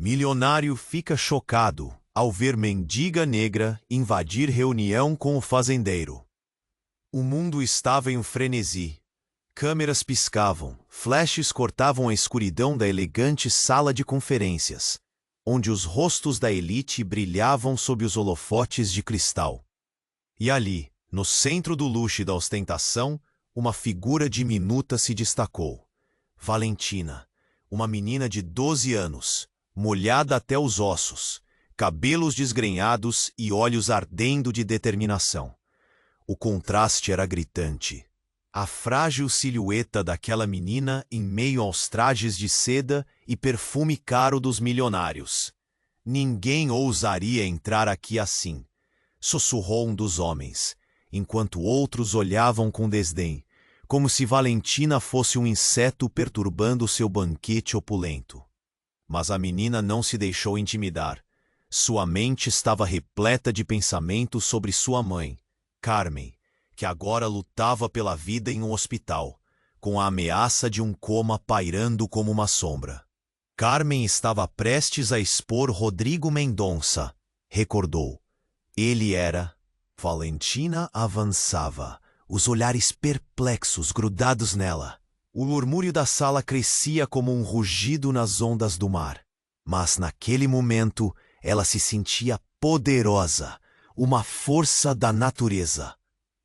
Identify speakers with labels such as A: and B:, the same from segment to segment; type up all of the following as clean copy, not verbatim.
A: Milionário fica chocado ao ver mendiga negra invadir reunião com o fazendeiro. O mundo estava em um frenesi. Câmeras piscavam, flashes cortavam a escuridão da elegante sala de conferências, onde os rostos da elite brilhavam sob os holofotes de cristal. E ali, no centro do luxo e da ostentação, uma figura diminuta se destacou. Valentina, uma menina de 12 anos, molhada até os ossos, cabelos desgrenhados e olhos ardendo de determinação. O contraste era gritante. A frágil silhueta daquela menina em meio aos trajes de seda e perfume caro dos milionários. Ninguém ousaria entrar aqui assim, sussurrou um dos homens, enquanto outros olhavam com desdém, como se Valentina fosse um inseto perturbando seu banquete opulento. Mas a menina não se deixou intimidar. Sua mente estava repleta de pensamentos sobre sua mãe, Carmen, que agora lutava pela vida em um hospital, com a ameaça de um coma pairando como uma sombra. Carmen estava prestes a expor Rodrigo Mendonça, recordou. Ele era... Valentina avançava, os olhares perplexos grudados nela. O murmúrio da sala crescia como um rugido nas ondas do mar. Mas naquele momento ela se sentia poderosa, uma força da natureza.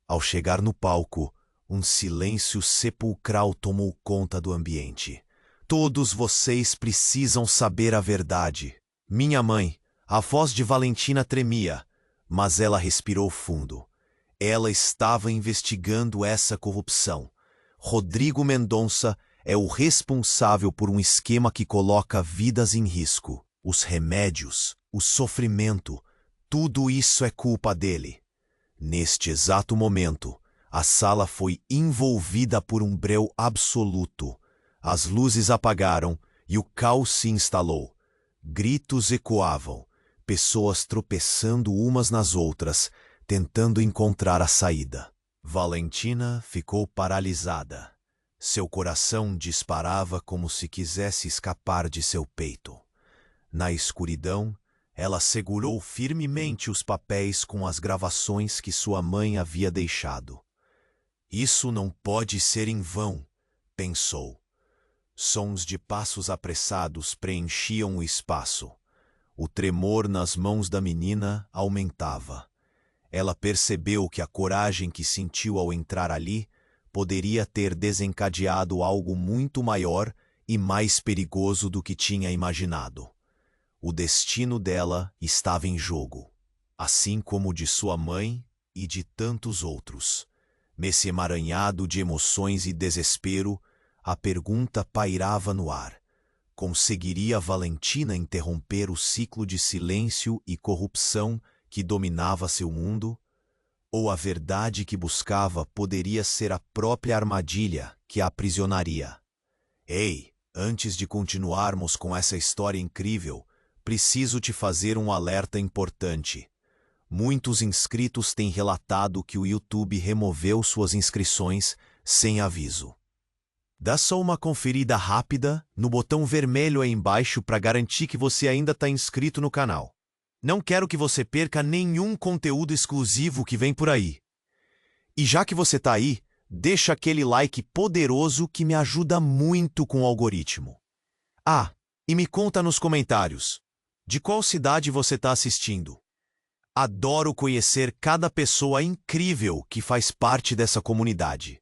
A: Ao chegar no palco, um silêncio sepulcral tomou conta do ambiente. Todos vocês precisam saber a verdade. Minha mãe, a voz de Valentina tremia, mas ela respirou fundo. Ela estava investigando essa corrupção. Rodrigo Mendonça é o responsável por um esquema que coloca vidas em risco. Os remédios, o sofrimento, tudo isso é culpa dele. Neste exato momento, a sala foi envolvida por um breu absoluto. As luzes apagaram e o caos se instalou. Gritos ecoavam, pessoas tropeçando umas nas outras, tentando encontrar a saída. Valentina ficou paralisada. Seu coração disparava como se quisesse escapar de seu peito. Na escuridão, ela segurou firmemente os papéis com as gravações que sua mãe havia deixado. Isso não pode ser em vão, pensou. Sons de passos apressados preenchiam o espaço. O tremor nas mãos da menina aumentava. Ela percebeu que a coragem que sentiu ao entrar ali poderia ter desencadeado algo muito maior e mais perigoso do que tinha imaginado. O destino dela estava em jogo, assim como o de sua mãe e de tantos outros. Nesse emaranhado de emoções e desespero, a pergunta pairava no ar. Conseguiria Valentina interromper o ciclo de silêncio e corrupção que dominava seu mundo? Ou a verdade que buscava poderia ser a própria armadilha que a aprisionaria? Ei, antes de continuarmos com essa história incrível, preciso te fazer um alerta importante. Muitos inscritos têm relatado que o YouTube removeu suas inscrições sem aviso. Dá só uma conferida rápida no botão vermelho aí embaixo para garantir que você ainda está inscrito no canal. Não quero que você perca nenhum conteúdo exclusivo que vem por aí. E já que você está aí, deixa aquele like poderoso que me ajuda muito com o algoritmo. Ah, e me conta nos comentários, de qual cidade você está assistindo? Adoro conhecer cada pessoa incrível que faz parte dessa comunidade.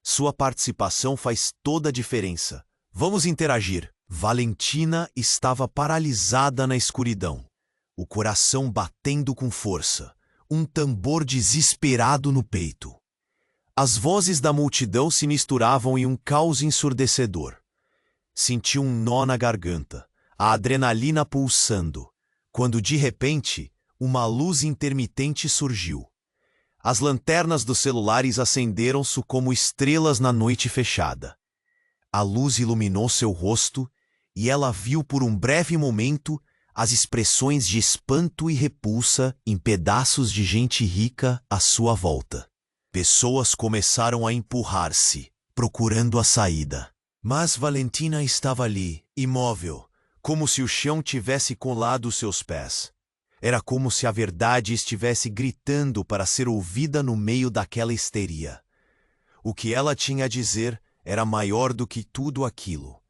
A: Sua participação faz toda a diferença. Vamos interagir. Valentina estava paralisada na escuridão, o coração batendo com força, um tambor desesperado no peito. As vozes da multidão se misturavam em um caos ensurdecedor. Sentiu um nó na garganta, a adrenalina pulsando, quando de repente uma luz intermitente surgiu. As lanternas dos celulares acenderam-se como estrelas na noite fechada. A luz iluminou seu rosto e ela viu por um breve momento as expressões de espanto e repulsa em pedaços de gente rica à sua volta. Pessoas começaram a empurrar-se, procurando a saída. Mas Valentina estava ali, imóvel, como se o chão tivesse colado seus pés. Era como se a verdade estivesse gritando para ser ouvida no meio daquela histeria. O que ela tinha a dizer era maior do que tudo aquilo.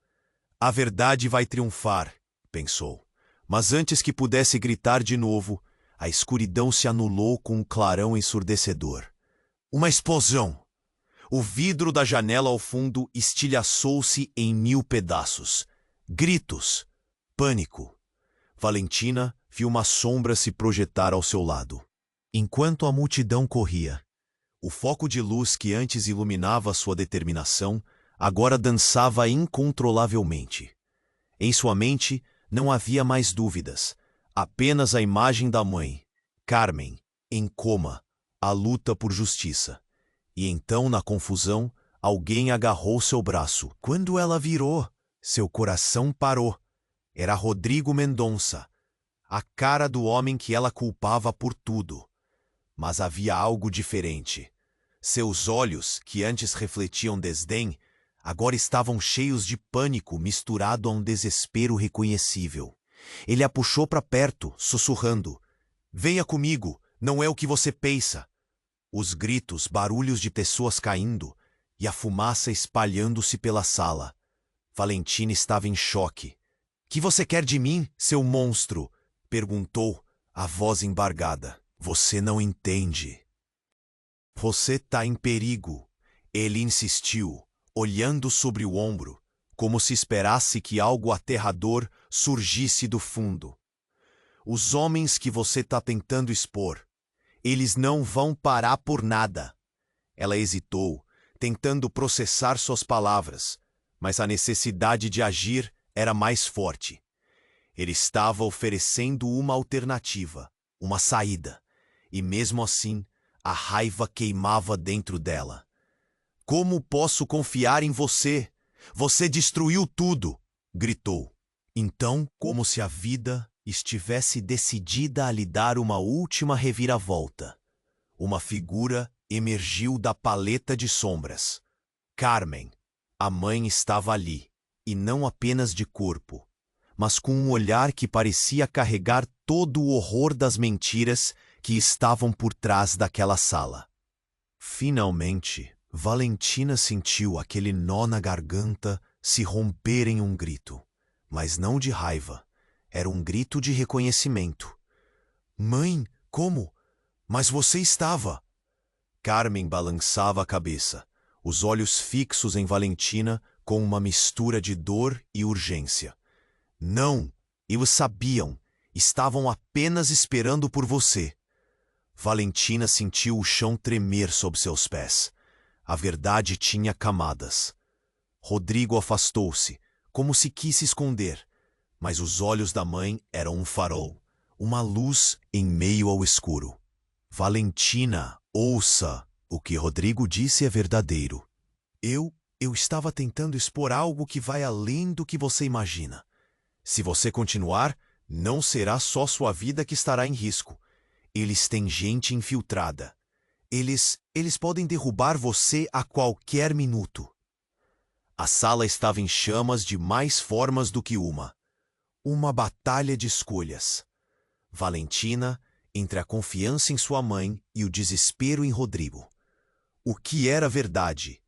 A: A verdade vai triunfar, pensou. Mas antes que pudesse gritar de novo, a escuridão se anulou com um clarão ensurdecedor. Uma explosão! O vidro da janela ao fundo estilhaçou-se em 1000 pedaços. Gritos. Pânico. Valentina viu uma sombra se projetar ao seu lado. Enquanto a multidão corria, o foco de luz que antes iluminava sua determinação, agora dançava incontrolavelmente. Em sua mente não havia mais dúvidas, apenas a imagem da mãe, Carmen, em coma, a luta por justiça. E então, na confusão, alguém agarrou seu braço. Quando ela virou, seu coração parou. Era Rodrigo Mendonça, a cara do homem que ela culpava por tudo. Mas havia algo diferente. Seus olhos, que antes refletiam desdém, agora estavam cheios de pânico misturado a um desespero reconhecível. Ele a puxou para perto, sussurrando: "Venha comigo, não é o que você pensa." Os gritos, barulhos de pessoas caindo e a fumaça espalhando-se pela sala. Valentina estava em choque. "Que você quer de mim, seu monstro?" perguntou, a voz embargada. "Você não entende. Você está em perigo." Ele insistiu, olhando sobre o ombro, como se esperasse que algo aterrador surgisse do fundo. "Os homens que você está tentando expor, eles não vão parar por nada." Ela hesitou, tentando processar suas palavras, mas a necessidade de agir era mais forte. Ele estava oferecendo uma alternativa, uma saída, e mesmo assim, a raiva queimava dentro dela. "Como posso confiar em você? Você destruiu tudo!" gritou. Então, como se a vida estivesse decidida a lhe dar uma última reviravolta, uma figura emergiu da paleta de sombras. Carmen, a mãe, estava ali, e não apenas de corpo, mas com um olhar que parecia carregar todo o horror das mentiras que estavam por trás daquela sala. Finalmente, Valentina sentiu aquele nó na garganta se romper em um grito, mas não de raiva. Era um grito de reconhecimento. "Mãe, como? Mas você estava..." Carmen balançava a cabeça, os olhos fixos em Valentina com uma mistura de dor e urgência. "Não, eles sabiam. Estavam apenas esperando por você." Valentina sentiu o chão tremer sob seus pés. A verdade tinha camadas. Rodrigo afastou-se, como se quis esconder, mas os olhos da mãe eram um farol, uma luz em meio ao escuro. "Valentina, ouça. O que Rodrigo disse é verdadeiro. Eu estava tentando expor algo que vai além do que você imagina. Se você continuar, não será só sua vida que estará em risco. Eles têm gente infiltrada. Eles podem derrubar você a qualquer minuto." A sala estava em chamas de mais formas do que uma. Uma batalha de escolhas. Valentina, entre a confiança em sua mãe e o desespero em Rodrigo. O que era verdade?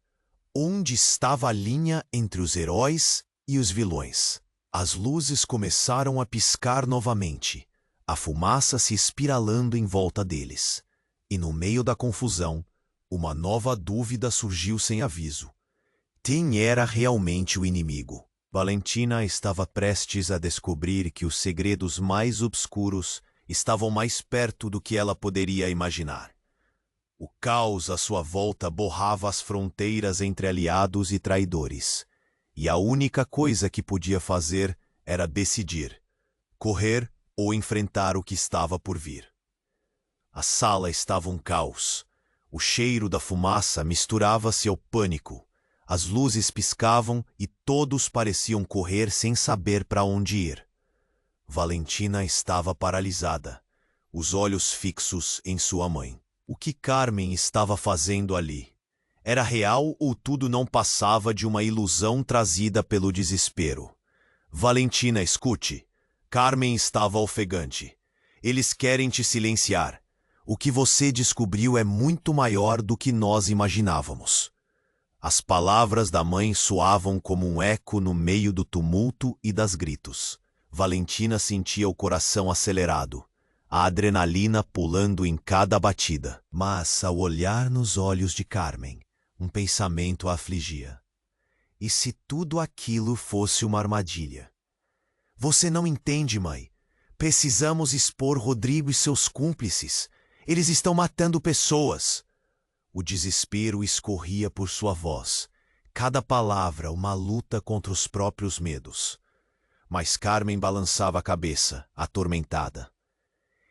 A: Onde estava a linha entre os heróis e os vilões? As luzes começaram a piscar novamente, a fumaça se espiralando em volta deles. E no meio da confusão, uma nova dúvida surgiu sem aviso. Quem era realmente o inimigo? Valentina estava prestes a descobrir que os segredos mais obscuros estavam mais perto do que ela poderia imaginar. O caos à sua volta borrava as fronteiras entre aliados e traidores, e a única coisa que podia fazer era decidir, correr ou enfrentar o que estava por vir. A sala estava um caos. O cheiro da fumaça misturava-se ao pânico. As luzes piscavam e todos pareciam correr sem saber para onde ir. Valentina estava paralisada, os olhos fixos em sua mãe. O que Carmen estava fazendo ali? Era real ou tudo não passava de uma ilusão trazida pelo desespero? Valentina, escute. Carmen estava ofegante. Eles querem te silenciar. O que você descobriu é muito maior do que nós imaginávamos. As palavras da mãe soavam como um eco no meio do tumulto e das gritos. Valentina sentia o coração acelerado, a adrenalina pulando em cada batida. Mas, ao olhar nos olhos de Carmen, um pensamento a afligia. E se tudo aquilo fosse uma armadilha? Você não entende, mãe. Precisamos expor Rodrigo e seus cúmplices. Eles estão matando pessoas. O desespero escorria por sua voz. Cada palavra uma luta contra os próprios medos. Mas Carmen balançava a cabeça, atormentada.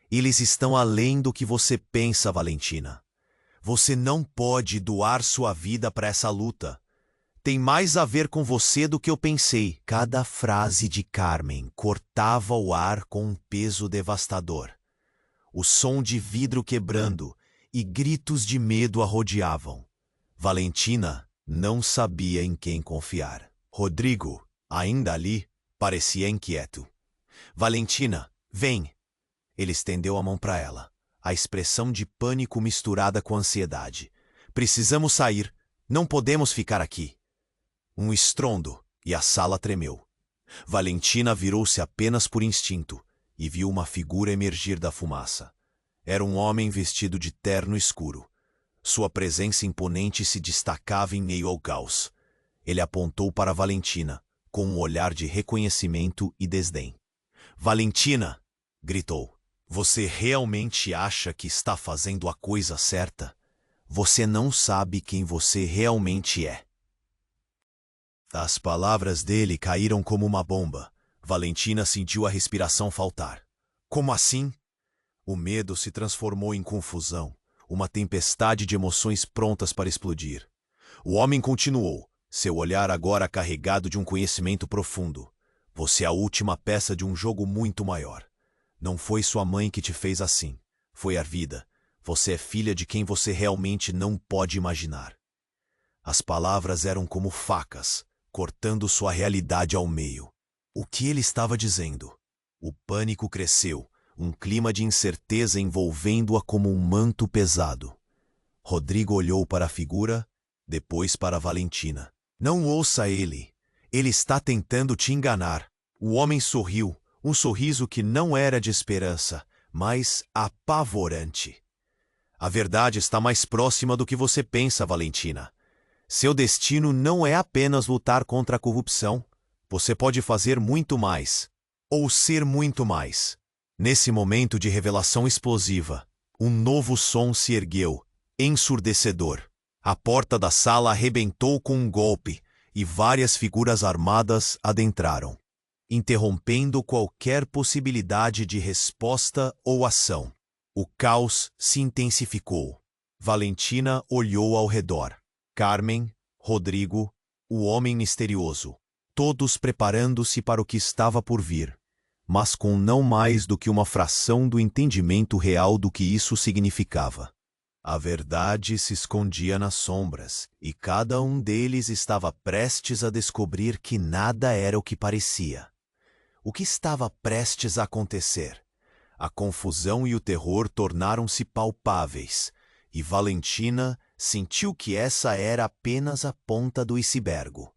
A: Eles estão além do que você pensa, Valentina. Você não pode doar sua vida para essa luta. Tem mais a ver com você do que eu pensei. Cada frase de Carmen cortava o ar com um peso devastador. O som de vidro quebrando e gritos de medo a rodeavam. Valentina não sabia em quem confiar. Rodrigo, ainda ali, parecia inquieto. Valentina, vem! Ele estendeu a mão para ela, a expressão de pânico misturada com ansiedade. Precisamos sair. Não podemos ficar aqui. Um estrondo, e a sala tremeu. Valentina virou-se apenas por instinto e viu uma figura emergir da fumaça. Era um homem vestido de terno escuro. Sua presença imponente se destacava em meio ao caos. Ele apontou para Valentina, com um olhar de reconhecimento e desdém. Valentina! Gritou. Você realmente acha que está fazendo a coisa certa? Você não sabe quem você realmente é. As palavras dele caíram como uma bomba. Valentina sentiu a respiração faltar. Como assim? O medo se transformou em confusão, uma tempestade de emoções prontas para explodir. O homem continuou, seu olhar agora carregado de um conhecimento profundo. Você é a última peça de um jogo muito maior. Não foi sua mãe que te fez assim. Foi a vida. Você é filha de quem você realmente não pode imaginar. As palavras eram como facas, cortando sua realidade ao meio. O que ele estava dizendo? O pânico cresceu, um clima de incerteza envolvendo-a como um manto pesado. Rodrigo olhou para a figura, depois para Valentina. Não ouça ele. Ele está tentando te enganar. O homem sorriu, um sorriso que não era de esperança, mas apavorante. A verdade está mais próxima do que você pensa, Valentina. Seu destino não é apenas lutar contra a corrupção. Você pode fazer muito mais, ou ser muito mais. Nesse momento de revelação explosiva, um novo som se ergueu, ensurdecedor. A porta da sala arrebentou com um golpe e várias figuras armadas adentraram, interrompendo qualquer possibilidade de resposta ou ação. O caos se intensificou. Valentina olhou ao redor. Carmen, Rodrigo, o homem misterioso, todos preparando-se para o que estava por vir, mas com não mais do que uma fração do entendimento real do que isso significava. A verdade se escondia nas sombras, e cada um deles estava prestes a descobrir que nada era o que parecia. O que estava prestes a acontecer? A confusão e o terror tornaram-se palpáveis, e Valentina sentiu que essa era apenas a ponta do iceberg.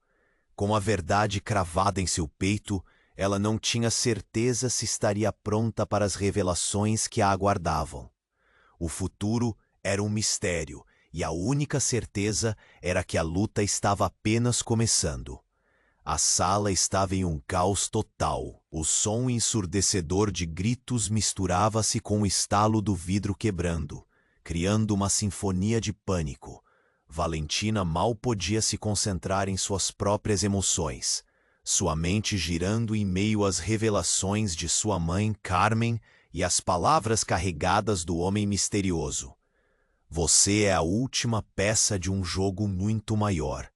A: Com a verdade cravada em seu peito, ela não tinha certeza se estaria pronta para as revelações que a aguardavam. O futuro era um mistério, e a única certeza era que a luta estava apenas começando. A sala estava em um caos total. O som ensurdecedor de gritos misturava-se com o estalo do vidro quebrando, criando uma sinfonia de pânico. Valentina mal podia se concentrar em suas próprias emoções, sua mente girando em meio às revelações de sua mãe, Carmen, e às palavras carregadas do homem misterioso. Você é a última peça de um jogo muito maior.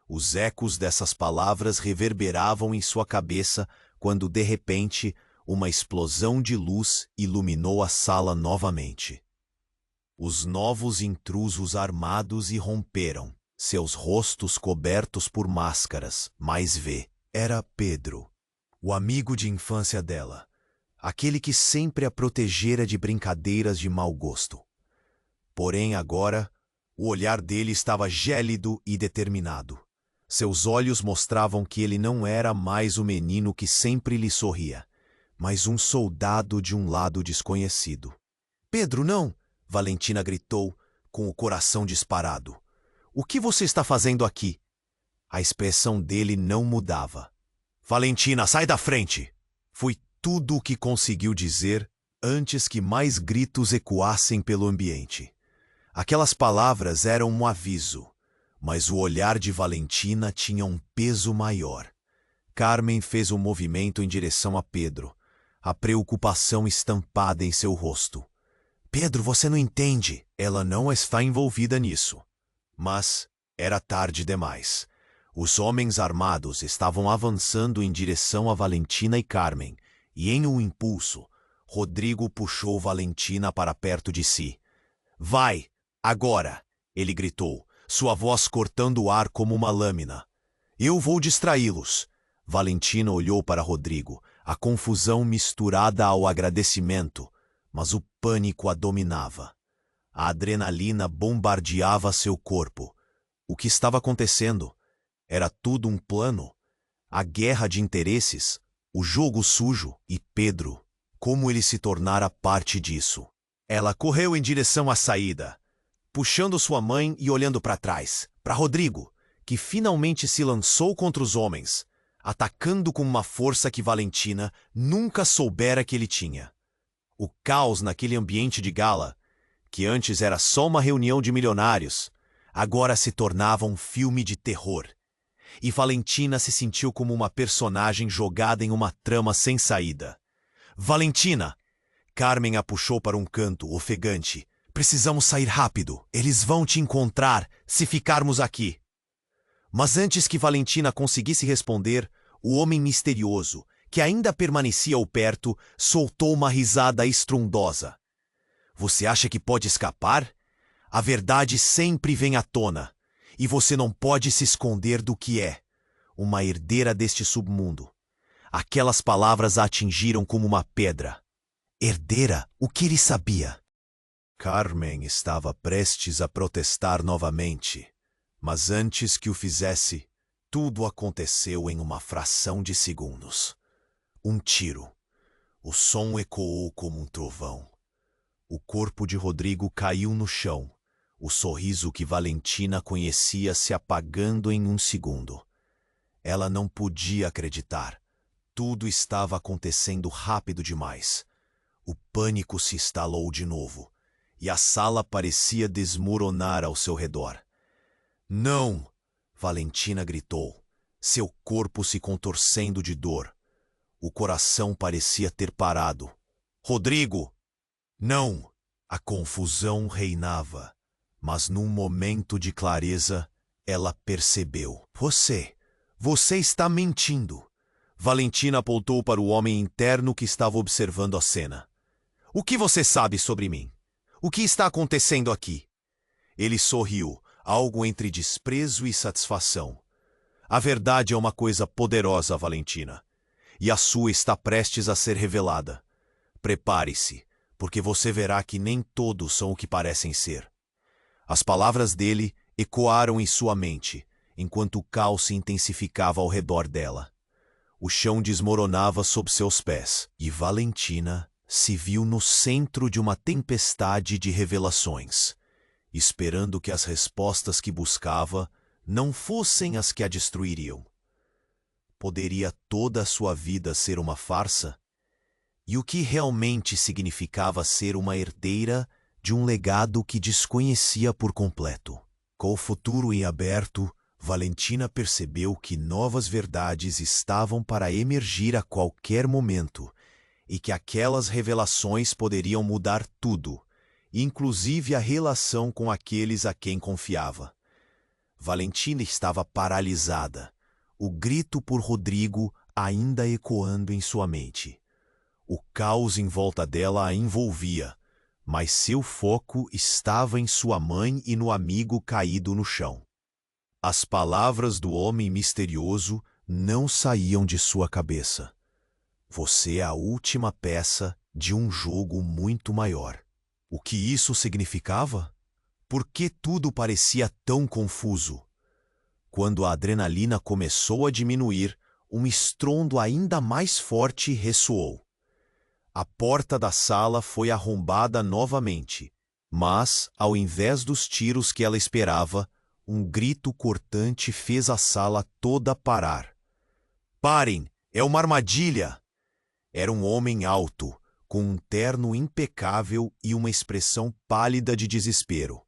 A: Os ecos dessas palavras reverberavam em sua cabeça quando, de repente, uma explosão de luz iluminou a sala novamente. Os novos intrusos armados irromperam, seus rostos cobertos por máscaras, mas era Pedro. o amigo de infância dela, aquele que sempre a protegera de brincadeiras de mau gosto. Porém, agora, o olhar dele estava gélido e determinado. Seus olhos mostravam que ele não era mais o menino que sempre lhe sorria, mas um soldado de um lado desconhecido. "Pedro, não!" Valentina gritou, com o coração disparado. "O que você está fazendo aqui?" A expressão dele não mudava. "Valentina, sai da frente!" Foi tudo o que conseguiu dizer antes que mais gritos ecoassem pelo ambiente. Aquelas palavras eram um aviso, mas o olhar de Valentina tinha um peso maior. Carmen fez um movimento em direção a Pedro, a preocupação estampada em seu rosto. "Pedro, você não entende. Ela não está envolvida nisso." Mas era tarde demais. Os homens armados estavam avançando em direção a Valentina e Carmen, e em um impulso, Rodrigo puxou Valentina para perto de si. "Vai, agora!" ele gritou, sua voz cortando o ar como uma lâmina. "Eu vou distraí-los." Valentina olhou para Rodrigo, a confusão misturada ao agradecimento, mas o pânico a dominava. A adrenalina bombardeava seu corpo. O que estava acontecendo? Era tudo um plano? A guerra de interesses? O jogo sujo? E Pedro? Como ele se tornara parte disso? Ela correu em direção à saída, puxando sua mãe e olhando para trás, para Rodrigo, que finalmente se lançou contra os homens, atacando com uma força que Valentina nunca soubera que ele tinha. O caos naquele ambiente de gala, que antes era só uma reunião de milionários, agora se tornava um filme de terror. E Valentina se sentiu como uma personagem jogada em uma trama sem saída. "Valentina!" Carmen a puxou para um canto, ofegante. "Precisamos sair rápido. Eles vão te encontrar se ficarmos aqui." Mas antes que Valentina conseguisse responder, o homem misterioso, que ainda permanecia ao perto, soltou uma risada estrondosa. "Você acha que pode escapar? A verdade sempre vem à tona, e você não pode se esconder do que é. Uma herdeira deste submundo." Aquelas palavras a atingiram como uma pedra. Herdeira? O que ele sabia? Carmen estava prestes a protestar novamente, mas antes que o fizesse, tudo aconteceu em uma fração de segundos. Um tiro. O som ecoou como um trovão. O corpo de Rodrigo caiu no chão, o sorriso que Valentina conhecia se apagando em um segundo. Ela não podia acreditar. Tudo estava acontecendo rápido demais. O pânico se instalou de novo, e a sala parecia desmoronar ao seu redor. "Não!" Valentina gritou, seu corpo se contorcendo de dor. O coração parecia ter parado. "Rodrigo!" "Não!" A confusão reinava, mas num momento de clareza, ela percebeu. Você está mentindo." Valentina apontou para o homem interno que estava observando a cena. "O que você sabe sobre mim? O que está acontecendo aqui?" Ele sorriu, algo entre desprezo e satisfação. "A verdade é uma coisa poderosa, Valentina, e a sua está prestes a ser revelada. Prepare-se, porque você verá que nem todos são o que parecem ser." As palavras dele ecoaram em sua mente, enquanto o caos se intensificava ao redor dela. O chão desmoronava sob seus pés, e Valentina se viu no centro de uma tempestade de revelações, esperando que as respostas que buscava não fossem as que a destruiriam. Poderia toda a sua vida ser uma farsa? E o que realmente significava ser uma herdeira de um legado que desconhecia por completo? Com o futuro em aberto, Valentina percebeu que novas verdades estavam para emergir a qualquer momento e que aquelas revelações poderiam mudar tudo, inclusive a relação com aqueles a quem confiava. Valentina estava paralisada, o grito por Rodrigo ainda ecoando em sua mente. O caos em volta dela a envolvia, mas seu foco estava em sua mãe e no amigo caído no chão. As palavras do homem misterioso não saíam de sua cabeça. Você é a última peça de um jogo muito maior. O que isso significava? Por que tudo parecia tão confuso? Quando a adrenalina começou a diminuir, um estrondo ainda mais forte ressoou. A porta da sala foi arrombada novamente, mas, ao invés dos tiros que ela esperava, um grito cortante fez a sala toda parar. Parem! É uma armadilha! Era um homem alto, com um terno impecável e uma expressão pálida de desespero.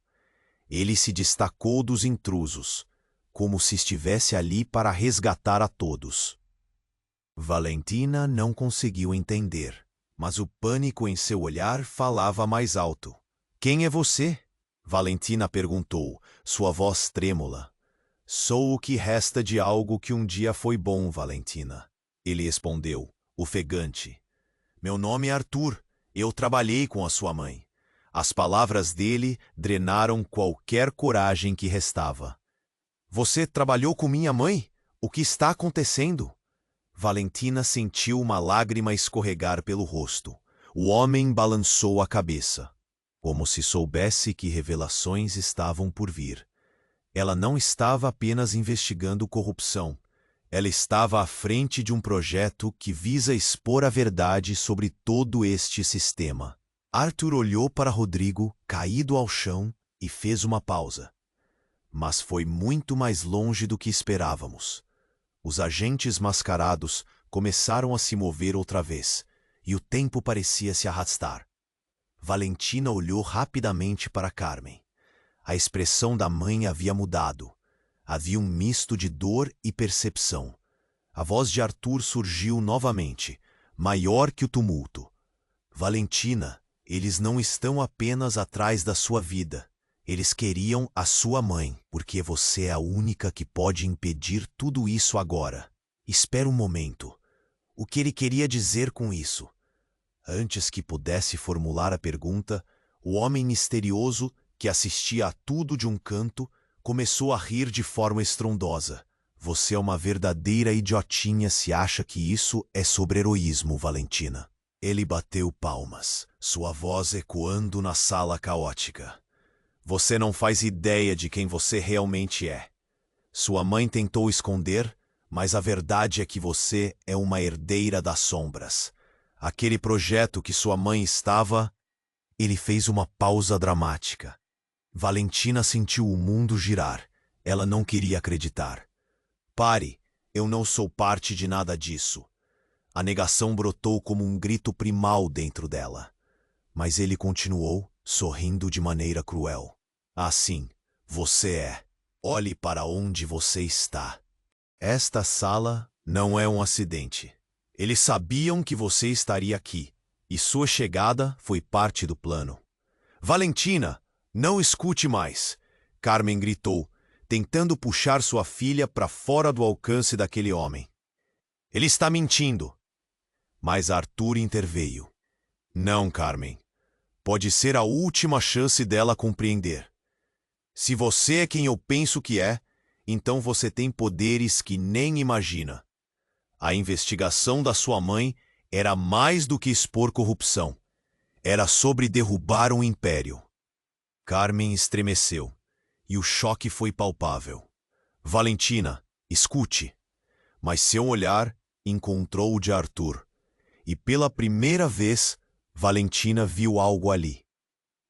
A: Ele se destacou dos intrusos, como se estivesse ali para resgatar a todos. Valentina não conseguiu entender, mas o pânico em seu olhar falava mais alto. Quem é você? Valentina perguntou, sua voz trêmula. Sou o que resta de algo que um dia foi bom, Valentina. Ele respondeu, ofegante. Meu nome é Arthur. Eu trabalhei com a sua mãe. As palavras dele drenaram qualquer coragem que restava. Você trabalhou com minha mãe? O que está acontecendo? Valentina sentiu uma lágrima escorregar pelo rosto. O homem balançou a cabeça, como se soubesse que revelações estavam por vir. Ela não estava apenas investigando corrupção. Ela estava à frente de um projeto que visa expor a verdade sobre todo este sistema. Arthur olhou para Rodrigo, caído ao chão, e fez uma pausa. Mas foi muito mais longe do que esperávamos. Os agentes mascarados começaram a se mover outra vez, e o tempo parecia se arrastar. Valentina olhou rapidamente para Carmen. A expressão da mãe havia mudado. Havia um misto de dor e percepção. A voz de Arthur surgiu novamente, maior que o tumulto. Valentina, eles não estão apenas atrás da sua vida. Eles queriam a sua mãe, porque você é a única que pode impedir tudo isso agora. Espera um momento. O que ele queria dizer com isso? Antes que pudesse formular a pergunta, o homem misterioso, que assistia a tudo de um canto, começou a rir de forma estrondosa. Você é uma verdadeira idiotinha se acha que isso é sobre heroísmo, Valentina. Ele bateu palmas, sua voz ecoando na sala caótica. Você não faz ideia de quem você realmente é. Sua mãe tentou esconder, mas a verdade é que você é uma herdeira das sombras. Aquele projeto que sua mãe estava... Ele fez uma pausa dramática. Valentina sentiu o mundo girar. Ela não queria acreditar. Pare, eu não sou parte de nada disso. A negação brotou como um grito primal dentro dela. Mas ele continuou, sorrindo de maneira cruel. Assim, você é. Olhe para onde você está. Esta sala não é um acidente. Eles sabiam que você estaria aqui, e sua chegada foi parte do plano. Valentina, não escute mais, Carmen gritou, tentando puxar sua filha para fora do alcance daquele homem. Ele está mentindo. Mas Arthur interveio. Não, Carmen. Pode ser a última chance dela compreender. Se você é quem eu penso que é, então você tem poderes que nem imagina. A investigação da sua mãe era mais do que expor corrupção. Era sobre derrubar um império. Carmen estremeceu, e o choque foi palpável. Valentina, escute. Mas seu olhar encontrou o de Arthur. E pela primeira vez, Valentina viu algo ali.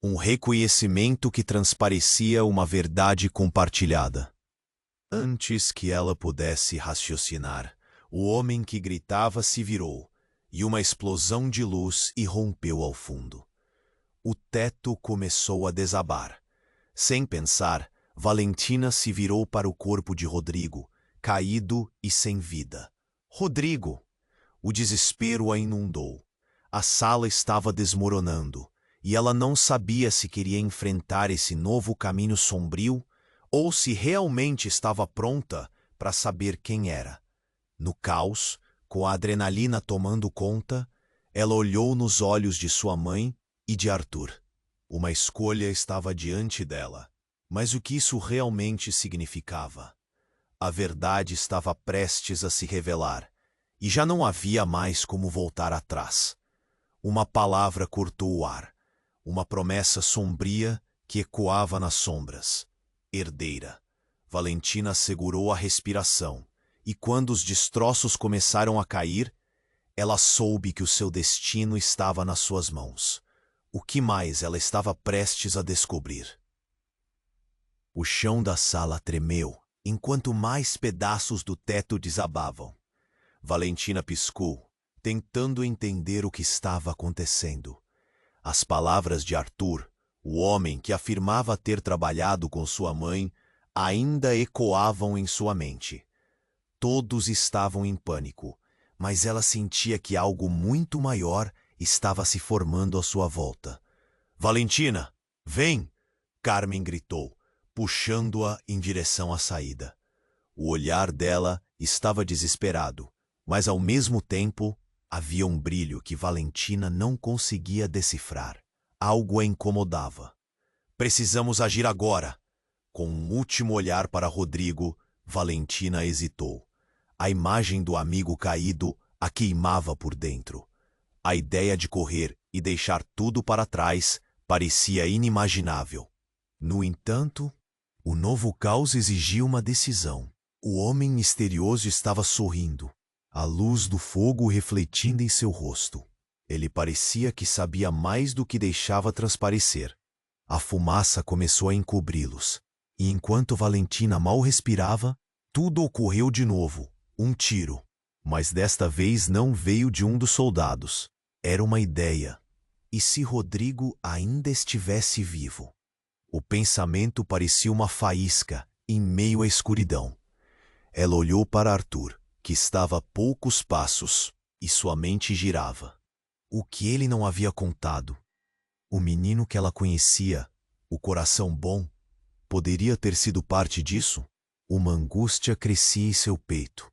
A: Um reconhecimento que transparecia uma verdade compartilhada. Antes que ela pudesse raciocinar, o homem que gritava se virou, e uma explosão de luz irrompeu ao fundo. O teto começou a desabar. Sem pensar, Valentina se virou para o corpo de Rodrigo, caído e sem vida. Rodrigo! O desespero a inundou. A sala estava desmoronando, e ela não sabia se queria enfrentar esse novo caminho sombrio ou se realmente estava pronta para saber quem era. No caos, com a adrenalina tomando conta, ela olhou nos olhos de sua mãe e de Arthur. Uma escolha estava diante dela, mas o que isso realmente significava? A verdade estava prestes a se revelar, e já não havia mais como voltar atrás. Uma palavra cortou o ar, uma promessa sombria que ecoava nas sombras. Herdeira. Valentina segurou a respiração, e quando os destroços começaram a cair, ela soube que o seu destino estava nas suas mãos. O que mais ela estava prestes a descobrir? O chão da sala tremeu, enquanto mais pedaços do teto desabavam. Valentina piscou, tentando entender o que estava acontecendo. As palavras de Arthur, o homem que afirmava ter trabalhado com sua mãe, ainda ecoavam em sua mente. Todos estavam em pânico, mas ela sentia que algo muito maior estava se formando à sua volta. "Valentina, vem!" Carmen gritou, puxando-a em direção à saída. O olhar dela estava desesperado, mas ao mesmo tempo havia um brilho que Valentina não conseguia decifrar. Algo a incomodava. "Precisamos agir agora." Com um último olhar para Rodrigo, Valentina hesitou. A imagem do amigo caído a queimava por dentro. A ideia de correr e deixar tudo para trás parecia inimaginável. No entanto, o novo caos exigia uma decisão. O homem misterioso estava sorrindo, a luz do fogo refletindo em seu rosto. Ele parecia que sabia mais do que deixava transparecer. A fumaça começou a encobri-los, e enquanto Valentina mal respirava, tudo ocorreu de novo. Um tiro. Mas desta vez não veio de um dos soldados. Era uma ideia. E se Rodrigo ainda estivesse vivo? O pensamento parecia uma faísca em meio à escuridão. Ela olhou para Arthur, que estava a poucos passos, e sua mente girava. O que ele não havia contado? O menino que ela conhecia, o coração bom, poderia ter sido parte disso? Uma angústia crescia em seu peito.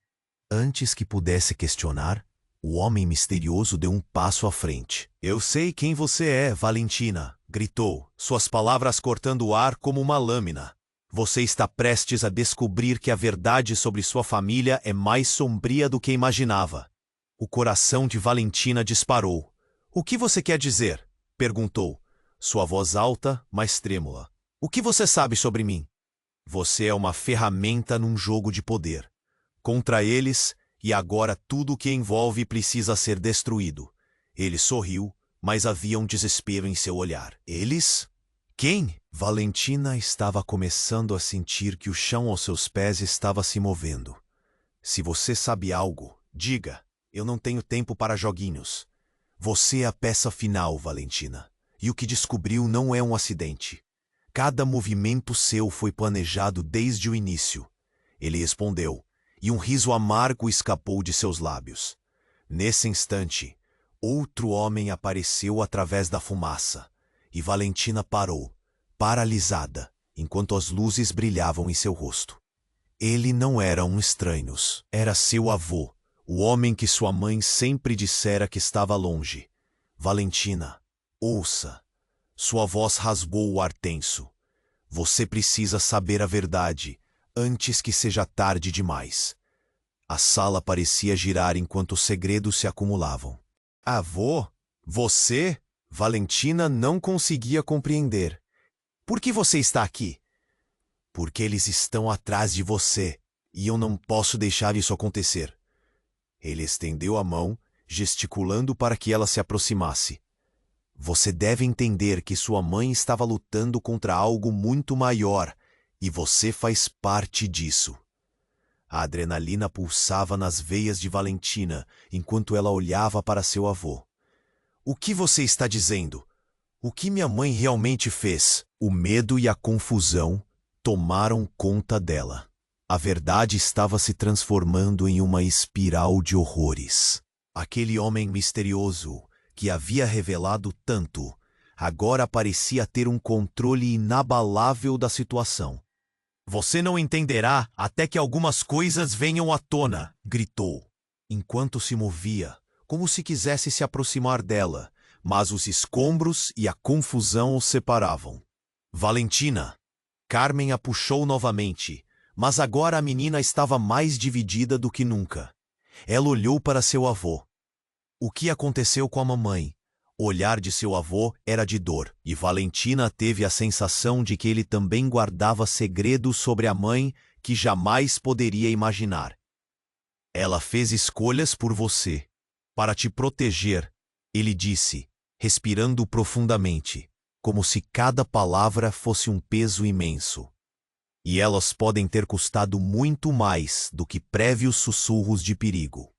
A: Antes que pudesse questionar, o homem misterioso deu um passo à frente. "Eu sei quem você é, Valentina", gritou, suas palavras cortando o ar como uma lâmina. "Você está prestes a descobrir que a verdade sobre sua família é mais sombria do que imaginava." O coração de Valentina disparou. "O que você quer dizer?" perguntou, sua voz alta, mas trêmula. "O que você sabe sobre mim?" "Você é uma ferramenta num jogo de poder. Contra eles, e agora tudo o que envolve precisa ser destruído." Ele sorriu, mas havia um desespero em seu olhar. "Eles? Quem?" Valentina estava começando a sentir que o chão aos seus pés estava se movendo. "Se você sabe algo, diga. Eu não tenho tempo para joguinhos." "Você é a peça final, Valentina. E o que descobriu não é um acidente. Cada movimento seu foi planejado desde o início." Ele respondeu, e um riso amargo escapou de seus lábios. Nesse instante, outro homem apareceu através da fumaça, e Valentina parou, paralisada, enquanto as luzes brilhavam em seu rosto. Ele não era um estranho, era seu avô, o homem que sua mãe sempre dissera que estava longe. "Valentina, ouça." Sua voz rasgou o ar tenso. "Você precisa saber a verdade, antes que seja tarde demais." A sala parecia girar enquanto os segredos se acumulavam. "Avô? Você?" Valentina não conseguia compreender. "Por que você está aqui?" "Porque eles estão atrás de você, e eu não posso deixar isso acontecer." Ele estendeu a mão, gesticulando para que ela se aproximasse. "Você deve entender que sua mãe estava lutando contra algo muito maior, e você faz parte disso." A adrenalina pulsava nas veias de Valentina enquanto ela olhava para seu avô. "O que você está dizendo? O que minha mãe realmente fez?" O medo e a confusão tomaram conta dela. A verdade estava se transformando em uma espiral de horrores. Aquele homem misterioso, que havia revelado tanto, agora parecia ter um controle inabalável da situação. "Você não entenderá até que algumas coisas venham à tona", gritou, enquanto se movia, como se quisesse se aproximar dela, mas os escombros e a confusão os separavam. "Valentina!" Carmen a puxou novamente, mas agora a menina estava mais dividida do que nunca. Ela olhou para seu avô. O que aconteceu com a mamãe? O olhar de seu avô era de dor, e Valentina teve a sensação de que ele também guardava segredos sobre a mãe que jamais poderia imaginar. Ela fez escolhas por você, para te proteger, ele disse, respirando profundamente, como se cada palavra fosse um peso imenso. E elas podem ter custado muito mais do que prévios sussurros de perigo.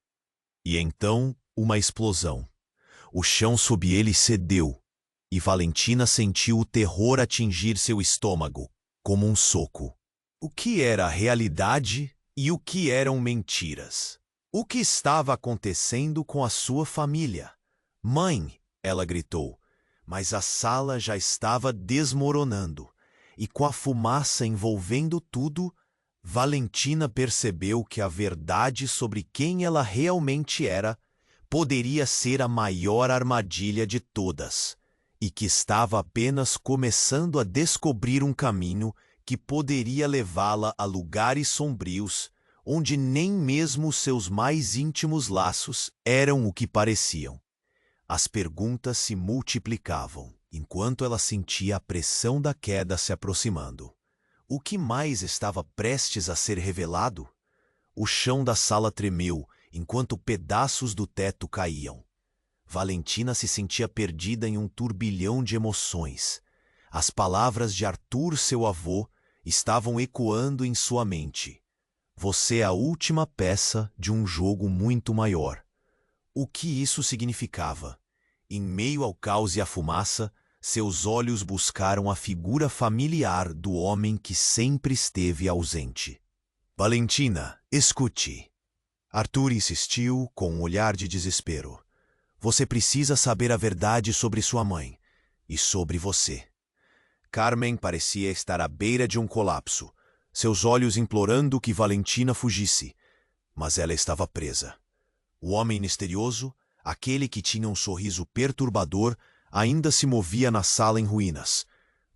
A: E então, uma explosão. O chão sob ele cedeu, e Valentina sentiu o terror atingir seu estômago, como um soco. O que era realidade e o que eram mentiras? O que estava acontecendo com a sua família? Mãe, ela gritou, mas a sala já estava desmoronando, e com a fumaça envolvendo tudo, Valentina percebeu que a verdade sobre quem ela realmente era poderia ser a maior armadilha de todas, e que estava apenas começando a descobrir um caminho que poderia levá-la a lugares sombrios, onde nem mesmo seus mais íntimos laços eram o que pareciam. As perguntas se multiplicavam, enquanto ela sentia a pressão da queda se aproximando. O que mais estava prestes a ser revelado? O chão da sala tremeu, enquanto pedaços do teto caíam. Valentina se sentia perdida em um turbilhão de emoções. As palavras de Arthur, seu avô, estavam ecoando em sua mente. Você é a última peça de um jogo muito maior. O que isso significava? Em meio ao caos e à fumaça, seus olhos buscaram a figura familiar do homem que sempre esteve ausente. Valentina, escute. Arthur insistiu com um olhar de desespero. Você precisa saber a verdade sobre sua mãe e sobre você. Carmen parecia estar à beira de um colapso, seus olhos implorando que Valentina fugisse, mas ela estava presa. O homem misterioso, aquele que tinha um sorriso perturbador, ainda se movia na sala em ruínas,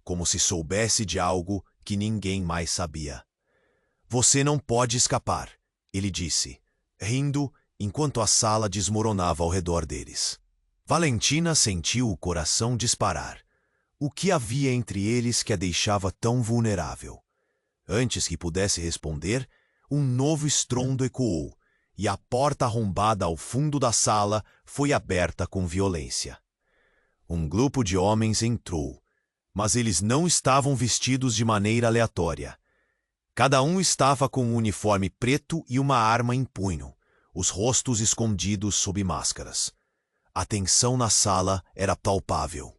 A: como se soubesse de algo que ninguém mais sabia. Você não pode escapar, ele disse, rindo enquanto a sala desmoronava ao redor deles. Valentina sentiu o coração disparar. O que havia entre eles que a deixava tão vulnerável? Antes que pudesse responder, um novo estrondo ecoou, e a porta arrombada ao fundo da sala foi aberta com violência. Um grupo de homens entrou, mas eles não estavam vestidos de maneira aleatória. Cada um estava com um uniforme preto e uma arma em punho, os rostos escondidos sob máscaras. A tensão na sala era palpável.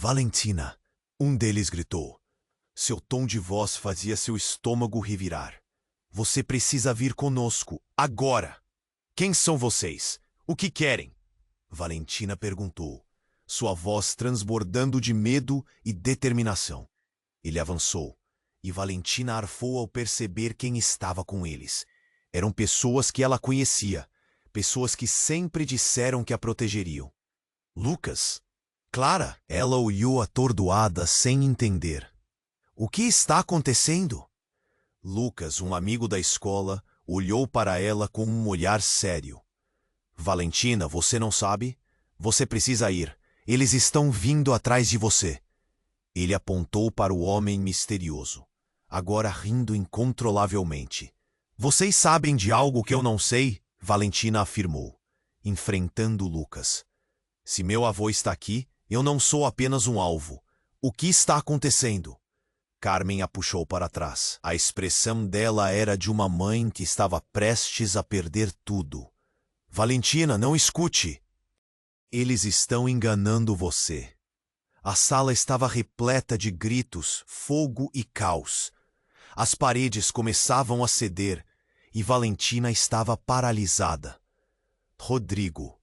A: Valentina, um deles gritou. Seu tom de voz fazia seu estômago revirar. Você precisa vir conosco, agora! Quem são vocês? O que querem? Valentina perguntou, sua voz transbordando de medo e determinação. Ele avançou, e Valentina arfou ao perceber quem estava com eles. Eram pessoas que ela conhecia, pessoas que sempre disseram que a protegeriam. Lucas? Clara? Ela olhou atordoada sem entender. O que está acontecendo? Lucas, um amigo da escola, olhou para ela com um olhar sério. Valentina, você não sabe? Você precisa ir. Eles estão vindo atrás de você. Ele apontou para o homem misterioso, agora rindo incontrolavelmente. Vocês sabem de algo que eu não sei? Valentina afirmou, enfrentando Lucas. Se meu avô está aqui, eu não sou apenas um alvo. O que está acontecendo? Carmen a puxou para trás. A expressão dela era de uma mãe que estava prestes a perder tudo. Valentina, não escute! Eles estão enganando você. A sala estava repleta de gritos, fogo e caos. As paredes começavam a ceder e Valentina estava paralisada. Rodrigo,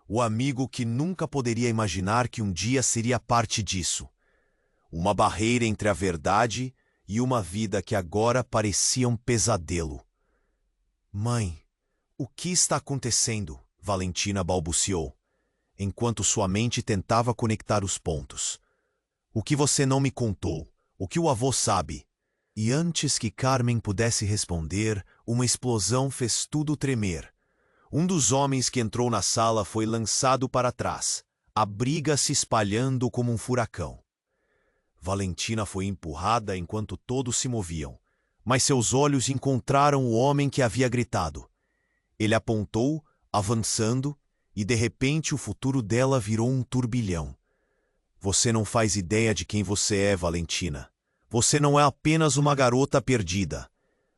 A: o amigo que nunca poderia imaginar que um dia seria parte disso. Uma barreira entre a verdade e uma vida que agora parecia um pesadelo. Mãe, o que está acontecendo? Valentina balbuciou, enquanto sua mente tentava conectar os pontos. O que você não me contou? O que o avô sabe? E antes que Carmen pudesse responder, uma explosão fez tudo tremer. Um dos homens que entrou na sala foi lançado para trás, a briga se espalhando como um furacão. Valentina foi empurrada enquanto todos se moviam, mas seus olhos encontraram o homem que havia gritado. Ele apontou, avançando, e de repente o futuro dela virou um turbilhão. Você não faz ideia de quem você é, Valentina. Você não é apenas uma garota perdida.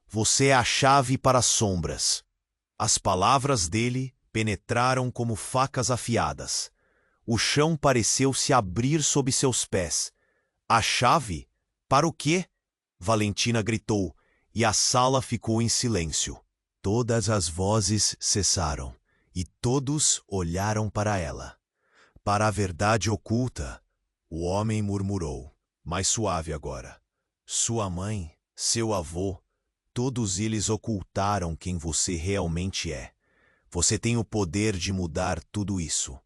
A: Você é a chave para as sombras. As palavras dele penetraram como facas afiadas. O chão pareceu se abrir sob seus pés. A chave? Para o quê? Valentina gritou, e a sala ficou em silêncio. Todas as vozes cessaram, e todos olharam para ela. Para a verdade oculta, o homem murmurou, mais suave agora. Sua mãe, seu avô, todos eles ocultaram quem você realmente é. Você tem o poder de mudar tudo isso.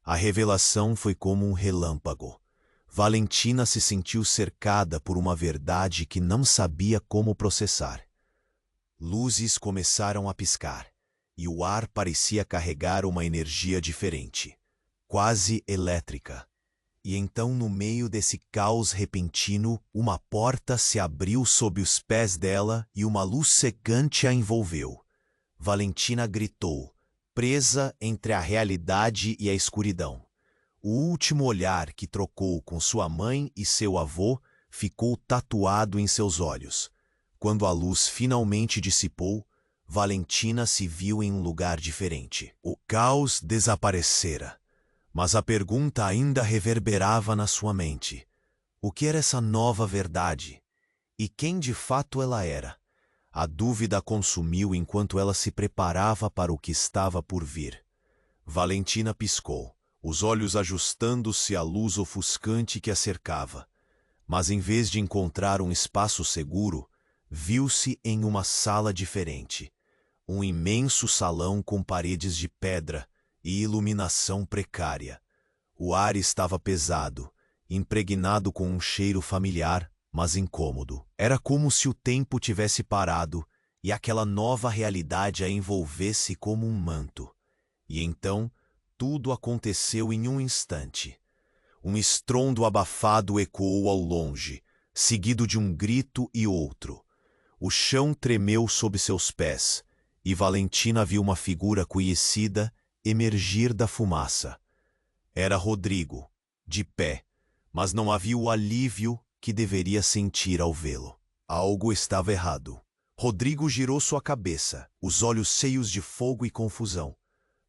A: A revelação foi como um relâmpago. Valentina se sentiu cercada por uma verdade que não sabia como processar. Luzes começaram a piscar, e o ar parecia carregar uma energia diferente, quase elétrica. E então, no meio desse caos repentino, uma porta se abriu sob os pés dela e uma luz cegante a envolveu. Valentina gritou, presa entre a realidade e a escuridão. O último olhar que trocou com sua mãe e seu avô ficou tatuado em seus olhos. Quando a luz finalmente dissipou, Valentina se viu em um lugar diferente. O caos desaparecera, mas a pergunta ainda reverberava na sua mente. O que era essa nova verdade? E quem de fato ela era? A dúvida a consumiu enquanto ela se preparava para o que estava por vir. Valentina piscou, os olhos ajustando-se à luz ofuscante que a cercava. Mas em vez de encontrar um espaço seguro, viu-se em uma sala diferente. Um imenso salão com paredes de pedra e iluminação precária. O ar estava pesado, impregnado com um cheiro familiar, mas incômodo. Era como se o tempo tivesse parado e aquela nova realidade a envolvesse como um manto. E então, tudo aconteceu em um instante. Um estrondo abafado ecoou ao longe, seguido de um grito e outro. O chão tremeu sob seus pés, e Valentina viu uma figura conhecida emergir da fumaça. Era Rodrigo, de pé, mas não havia o alívio que deveria sentir ao vê-lo. Algo estava errado. Rodrigo girou sua cabeça, os olhos cheios de fogo e confusão.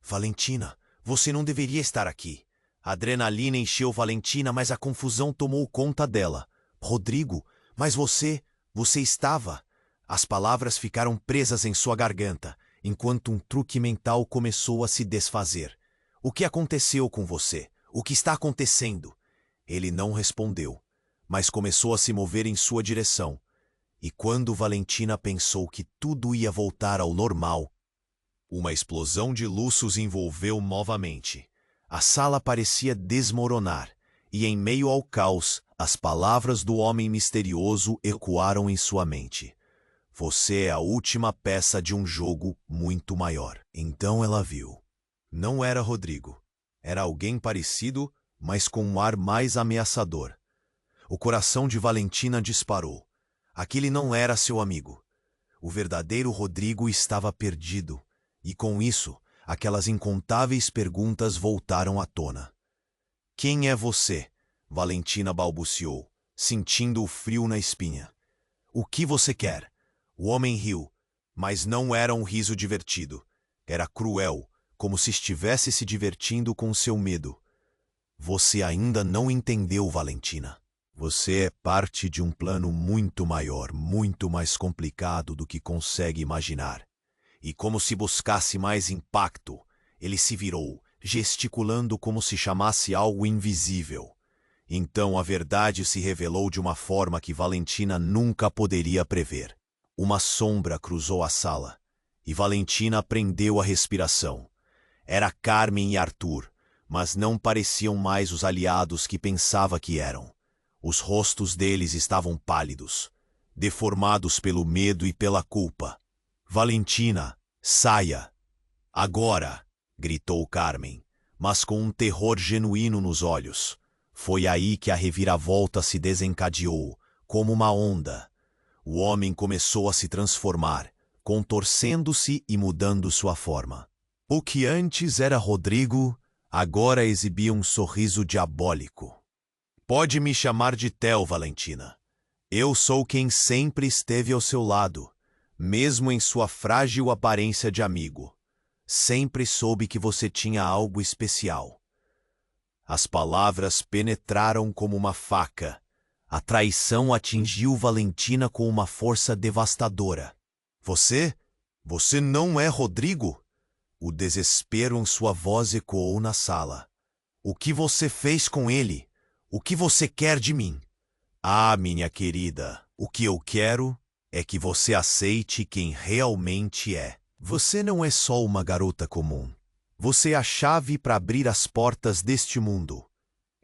A: Valentina, você não deveria estar aqui. A adrenalina encheu Valentina, mas a confusão tomou conta dela. Rodrigo, mas você estava... As palavras ficaram presas em sua garganta, enquanto um truque mental começou a se desfazer. O que aconteceu com você? O que está acontecendo? Ele não respondeu, mas começou a se mover em sua direção. E quando Valentina pensou que tudo ia voltar ao normal, uma explosão de luz os envolveu novamente. A sala parecia desmoronar, e em meio ao caos, as palavras do homem misterioso ecoaram em sua mente. Você é a última peça de um jogo muito maior. Então ela viu. Não era Rodrigo. Era alguém parecido, mas com um ar mais ameaçador. O coração de Valentina disparou. Aquele não era seu amigo. O verdadeiro Rodrigo estava perdido. E com isso, aquelas incontáveis perguntas voltaram à tona. Quem é você? Valentina balbuciou, sentindo o frio na espinha. O que você quer? O homem riu, mas não era um riso divertido. Era cruel, como se estivesse se divertindo com seu medo. Você ainda não entendeu, Valentina. Você é parte de um plano muito maior, muito mais complicado do que consegue imaginar. E como se buscasse mais impacto, ele se virou, gesticulando como se chamasse algo invisível. Então a verdade se revelou de uma forma que Valentina nunca poderia prever. Uma sombra cruzou a sala, e Valentina prendeu a respiração. Era Carmen e Arthur, mas não pareciam mais os aliados que pensava que eram. Os rostos deles estavam pálidos, deformados pelo medo e pela culpa. Valentina, saia! Agora! Gritou Carmen, mas com um terror genuíno nos olhos. Foi aí que a reviravolta se desencadeou, como uma onda. O homem começou a se transformar, contorcendo-se e mudando sua forma. O que antes era Rodrigo, agora exibia um sorriso diabólico. Pode me chamar de Theo, Valentina. Eu sou quem sempre esteve ao seu lado, mesmo em sua frágil aparência de amigo. Sempre soube que você tinha algo especial. As palavras penetraram como uma faca. A traição atingiu Valentina com uma força devastadora. Você não é Rodrigo? O desespero em sua voz ecoou na sala. O que você fez com ele? O que você quer de mim? Ah, minha querida, o que eu quero é que você aceite quem realmente é. Você não é só uma garota comum. Você é a chave para abrir as portas deste mundo.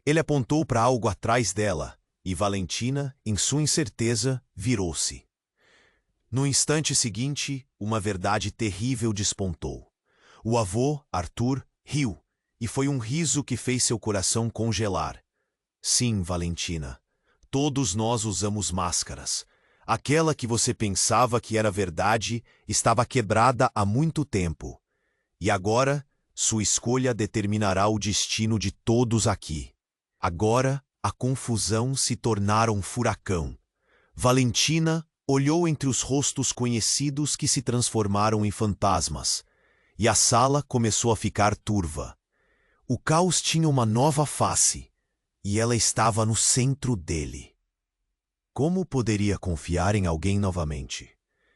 A: Ele apontou para algo atrás dela, e Valentina, em sua incerteza, virou-se. No instante seguinte, uma verdade terrível despontou. O avô, Arthur, riu, e foi um riso que fez seu coração congelar. Sim, Valentina, todos nós usamos máscaras. Aquela que você pensava que era verdade estava quebrada há muito tempo. E agora, sua escolha determinará o destino de todos aqui. Agora, a confusão se tornara um furacão. Valentina olhou entre os rostos conhecidos que se transformaram em fantasmas, e a sala começou a ficar turva. O caos tinha uma nova face, e ela estava no centro dele. Como poderia confiar em alguém novamente?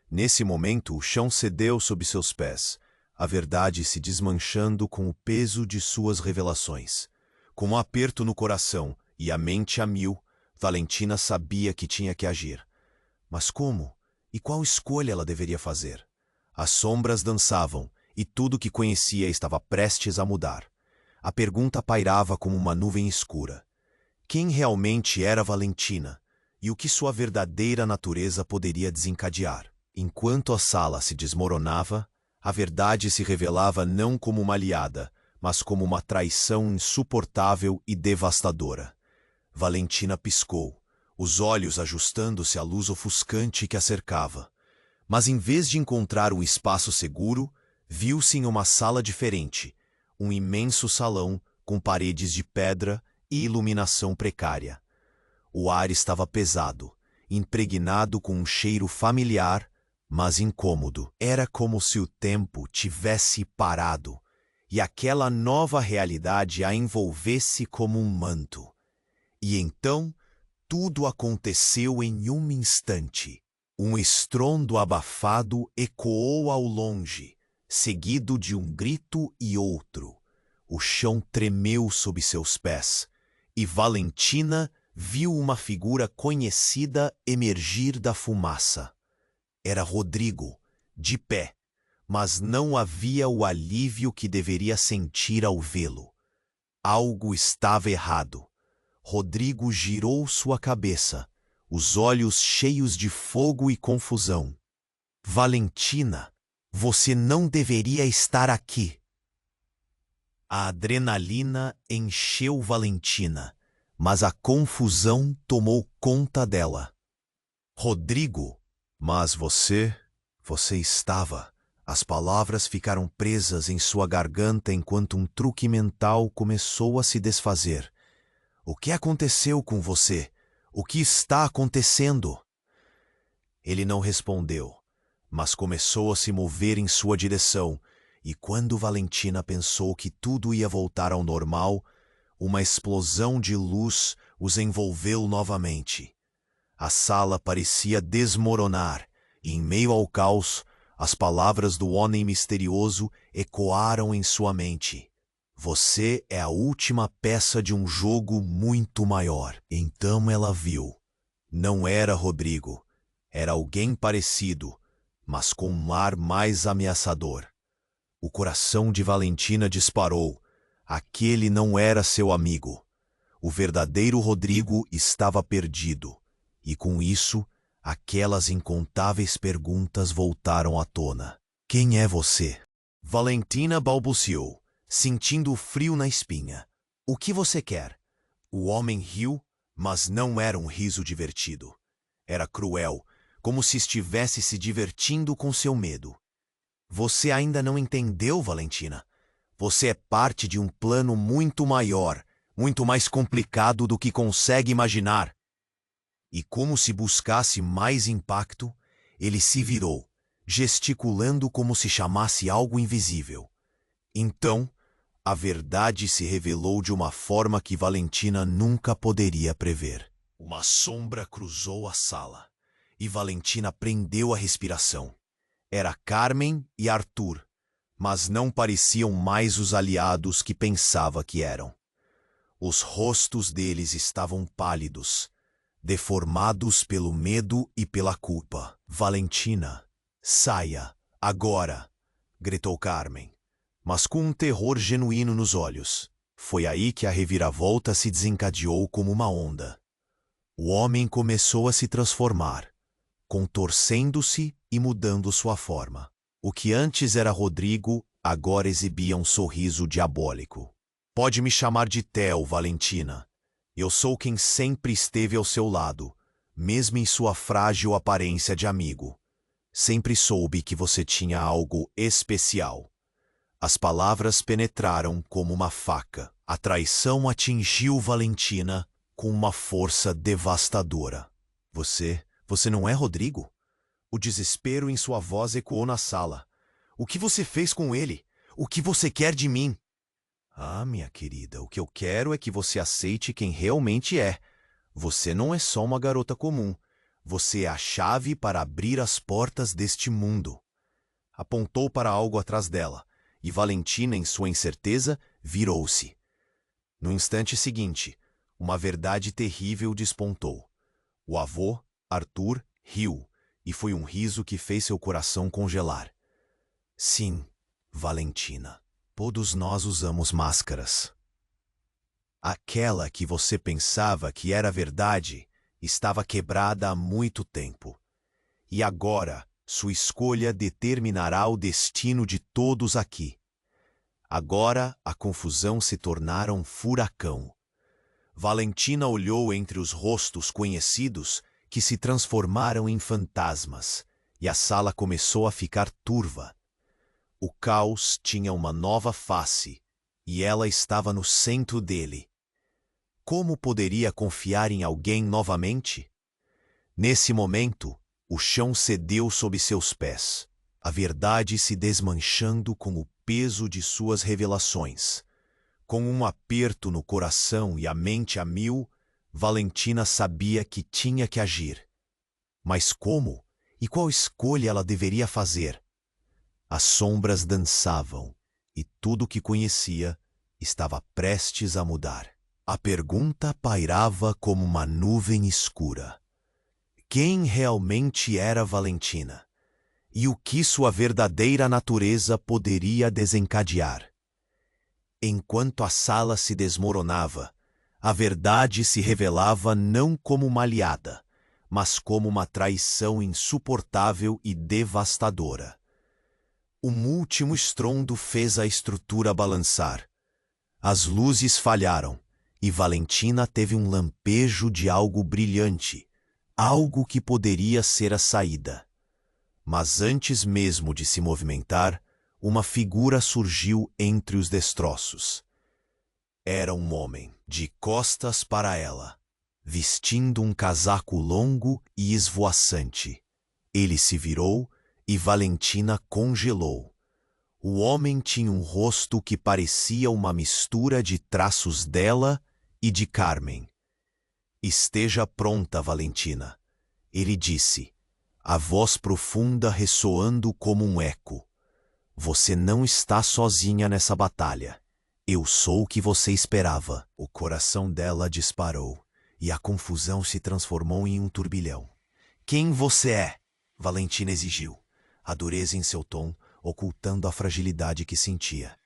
A: Nesse momento, o chão cedeu sob seus pés, a verdade se desmanchando com o peso de suas revelações. Com um aperto no coração e a mente a mil, Valentina sabia que tinha que agir. Mas como? E qual escolha ela deveria fazer? As sombras dançavam, e tudo que conhecia estava prestes a mudar. A pergunta pairava como uma nuvem escura. Quem realmente era Valentina? E o que sua verdadeira natureza poderia desencadear? Enquanto a sala se desmoronava, a verdade se revelava não como uma aliada, mas como uma traição insuportável e devastadora. Valentina piscou, os olhos ajustando-se à luz ofuscante que a cercava. Mas em vez de encontrar um espaço seguro, viu-se em uma sala diferente, um imenso salão com paredes de pedra e iluminação precária. O ar estava pesado, impregnado com um cheiro familiar, mas incômodo. Era como se o tempo tivesse parado, e aquela nova realidade a envolvesse como um manto. E então, tudo aconteceu em um instante. Um estrondo abafado ecoou ao longe, seguido de um grito e outro. O chão tremeu sob seus pés, e Valentina viu uma figura conhecida emergir da fumaça. Era Rodrigo, de pé, mas não havia o alívio que deveria sentir ao vê-lo. Algo estava errado. Rodrigo girou sua cabeça, os olhos cheios de fogo e confusão. Valentina, você não deveria estar aqui. A adrenalina encheu Valentina, mas a confusão tomou conta dela. Rodrigo, mas você estava. As palavras ficaram presas em sua garganta enquanto um truque mental começou a se desfazer. O que aconteceu com você? O que está acontecendo? Ele não respondeu, mas começou a se mover em sua direção, e quando Valentina pensou que tudo ia voltar ao normal, uma explosão de luz os envolveu novamente. A sala parecia desmoronar, e em meio ao caos, as palavras do homem misterioso ecoaram em sua mente. Você é a última peça de um jogo muito maior. Então ela viu. Não era Rodrigo. Era alguém parecido, mas com um ar mais ameaçador. O coração de Valentina disparou. Aquele não era seu amigo. O verdadeiro Rodrigo estava perdido. E com isso, aquelas incontáveis perguntas voltaram à tona. Quem é você? Valentina balbuciou, sentindo o frio na espinha. O que você quer? O homem riu, mas não era um riso divertido. Era cruel, como se estivesse se divertindo com seu medo. Você ainda não entendeu, Valentina? Você é parte de um plano muito maior, muito mais complicado do que consegue imaginar. E como se buscasse mais impacto, ele se virou, gesticulando como se chamasse algo invisível. Então, a verdade se revelou de uma forma que Valentina nunca poderia prever. Uma sombra cruzou a sala, e Valentina prendeu a respiração. Era Carmen e Arthur, mas não pareciam mais os aliados que pensava que eram. Os rostos deles estavam pálidos, deformados pelo medo e pela culpa. Valentina, saia, agora! Gritou Carmen, mas com um terror genuíno nos olhos. Foi aí que a reviravolta se desencadeou como uma onda. O homem começou a se transformar, contorcendo-se e mudando sua forma. O que antes era Rodrigo, agora exibia um sorriso diabólico. Pode me chamar de Theo, Valentina. Eu sou quem sempre esteve ao seu lado, mesmo em sua frágil aparência de amigo. Sempre soube que você tinha algo especial. As palavras penetraram como uma faca. A traição atingiu Valentina com uma força devastadora. Você não é Rodrigo? O desespero em sua voz ecoou na sala. O que você fez com ele? O que você quer de mim? Ah, minha querida, o que eu quero é que você aceite quem realmente é. Você não é só uma garota comum. Você é a chave para abrir as portas deste mundo. Apontou para algo atrás dela, e Valentina, em sua incerteza, virou-se. No instante seguinte, uma verdade terrível despontou. O avô, Arthur, riu, e foi um riso que fez seu coração congelar. Sim, Valentina, todos nós usamos máscaras. Aquela que você pensava que era verdade estava quebrada há muito tempo. E agora, sua escolha determinará o destino de todos aqui. Agora, a confusão se tornara um furacão. Valentina olhou entre os rostos conhecidos que se transformaram em fantasmas, e a sala começou a ficar turva. O caos tinha uma nova face, e ela estava no centro dele. Como poderia confiar em alguém novamente? Nesse momento, o chão cedeu sob seus pés, a verdade se desmanchando com o peso de suas revelações. Com um aperto no coração e a mente a mil, Valentina sabia que tinha que agir. Mas como? E qual escolha ela deveria fazer? As sombras dançavam, e tudo o que conhecia estava prestes a mudar. A pergunta pairava como uma nuvem escura. Quem realmente era Valentina? E o que sua verdadeira natureza poderia desencadear? Enquanto a sala se desmoronava, a verdade se revelava não como uma aliada, mas como uma traição insuportável e devastadora. Um último estrondo fez a estrutura balançar. As luzes falharam, e Valentina teve um lampejo de algo brilhante, algo que poderia ser a saída. Mas antes mesmo de se movimentar, uma figura surgiu entre os destroços. Era um homem, de costas para ela, vestindo um casaco longo e esvoaçante. Ele se virou e Valentina congelou. O homem tinha um rosto que parecia uma mistura de traços dela e de Carmen. Esteja pronta, Valentina, ele disse, a voz profunda ressoando como um eco. Você não está sozinha nessa batalha. Eu sou o que você esperava. O coração dela disparou, e a confusão se transformou em um turbilhão. Quem você é? Valentina exigiu, a dureza em seu tom, ocultando a fragilidade que sentia.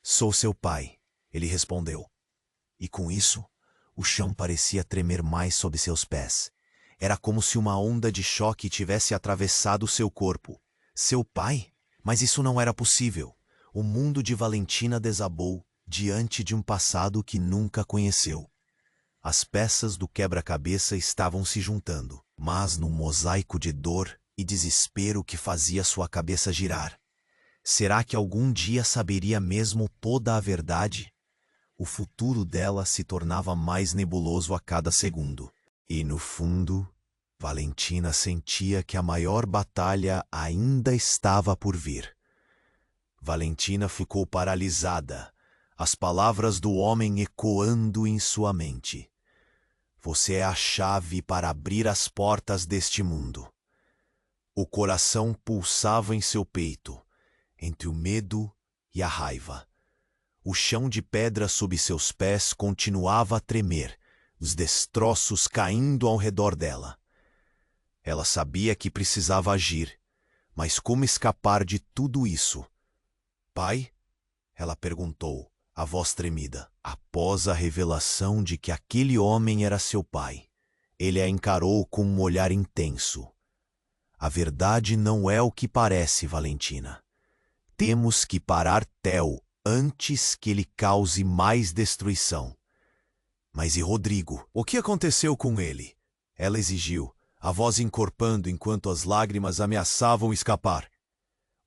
A: Sou seu pai, ele respondeu. E com isso, o chão parecia tremer mais sob seus pés. Era como se uma onda de choque tivesse atravessado seu corpo. Seu pai? Mas isso não era possível. o mundo de Valentina desabou diante de um passado que nunca conheceu. As peças do quebra-cabeça estavam se juntando, mas num mosaico de dor e desespero que fazia sua cabeça girar. Será que algum dia saberia mesmo toda a verdade? O futuro dela se tornava mais nebuloso a cada segundo. E no fundo, Valentina sentia que a maior batalha ainda estava por vir. Valentina ficou paralisada, as palavras do homem ecoando em sua mente. Você é a chave para abrir as portas deste mundo. O coração pulsava em seu peito, entre o medo e a raiva. O chão de pedra sob seus pés continuava a tremer, os destroços caindo ao redor dela. Ela sabia que precisava agir, mas como escapar de tudo isso? Pai? Ela perguntou, a voz tremida. Após a revelação de que aquele homem era seu pai, ele a encarou com um olhar intenso. A verdade não é o que parece, Valentina. Temos que parar Theo antes que ele cause mais destruição. Mas e Rodrigo? O que aconteceu com ele? Ela exigiu, a voz encorpando enquanto as lágrimas ameaçavam escapar.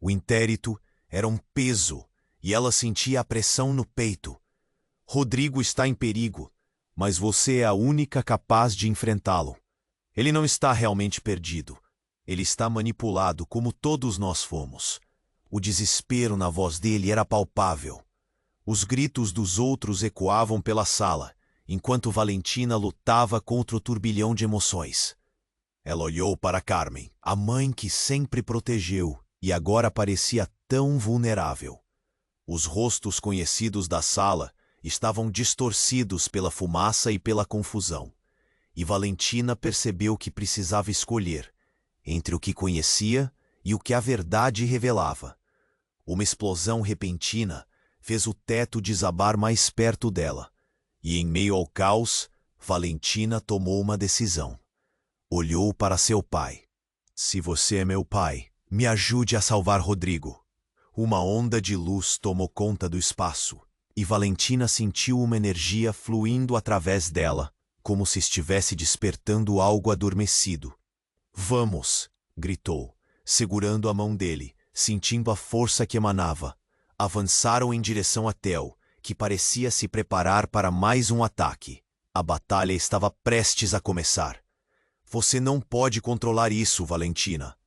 A: O intérito era um peso e ela sentia a pressão no peito. Rodrigo está em perigo, mas você é a única capaz de enfrentá-lo. Ele não está realmente perdido. Ele está manipulado como todos nós fomos. O desespero na voz dele era palpável. Os gritos dos outros ecoavam pela sala, enquanto Valentina lutava contra o turbilhão de emoções. Ela olhou para Carmen, a mãe que sempre protegeu e agora parecia tão vulnerável. Os rostos conhecidos da sala estavam distorcidos pela fumaça e pela confusão, e Valentina percebeu que precisava escolher entre o que conhecia e o que a verdade revelava. Uma explosão repentina fez o teto desabar mais perto dela, e em meio ao caos, Valentina tomou uma decisão. Olhou para seu pai. Se você é meu pai, me ajude a salvar Rodrigo. Uma onda de luz tomou conta do espaço, e Valentina sentiu uma energia fluindo através dela, como se estivesse despertando algo adormecido. Vamos! Gritou, segurando a mão dele, sentindo a força que emanava. Avançaram em direção a Theo, que parecia se preparar para mais um ataque. A batalha estava prestes a começar. Você não pode controlar isso, Valentina.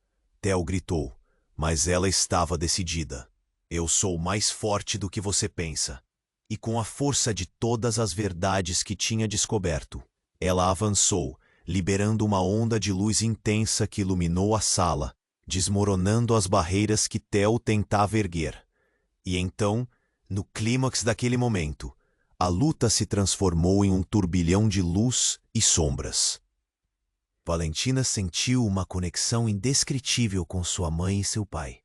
A: Theo gritou, mas ela estava decidida. Eu sou mais forte do que você pensa. E com a força de todas as verdades que tinha descoberto, ela avançou, liberando uma onda de luz intensa que iluminou a sala, desmoronando as barreiras que Theo tentava erguer. E então, no clímax daquele momento, a luta se transformou em um turbilhão de luz e sombras. Valentina sentiu uma conexão indescritível com sua mãe e seu pai.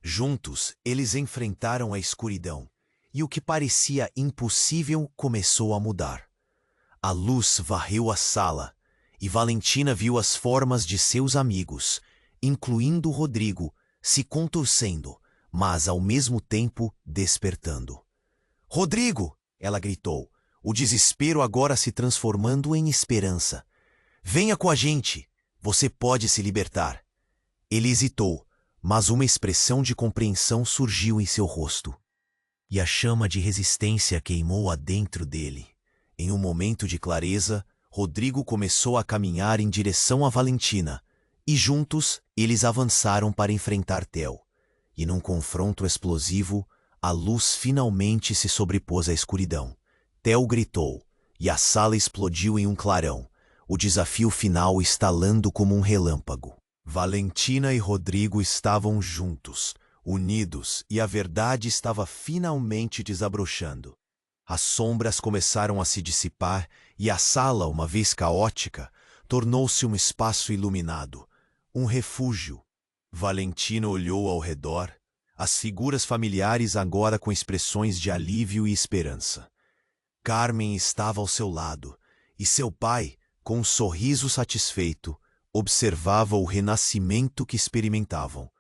A: Juntos, eles enfrentaram a escuridão, e o que parecia impossível começou a mudar. A luz varreu a sala, e Valentina viu as formas de seus amigos, incluindo Rodrigo, se contorcendo, mas ao mesmo tempo despertando. Rodrigo! Ela gritou, o desespero agora se transformando em esperança. Venha com a gente! Você pode se libertar. Ele hesitou, mas uma expressão de compreensão surgiu em seu rosto. E a chama de resistência queimou adentro dele. Em um momento de clareza, Rodrigo começou a caminhar em direção a Valentina, e juntos eles avançaram para enfrentar Theo. E num confronto explosivo, a luz finalmente se sobrepôs à escuridão. Theo gritou, e a sala explodiu em um clarão, o desafio final estalando como um relâmpago. Valentina e Rodrigo estavam juntos, unidos, e a verdade estava finalmente desabrochando. As sombras começaram a se dissipar e a sala, uma vez caótica, tornou-se um espaço iluminado, um refúgio. Valentina olhou ao redor, as figuras familiares agora com expressões de alívio e esperança. Carmen estava ao seu lado, e seu pai, com um sorriso satisfeito, observava o renascimento que experimentavam.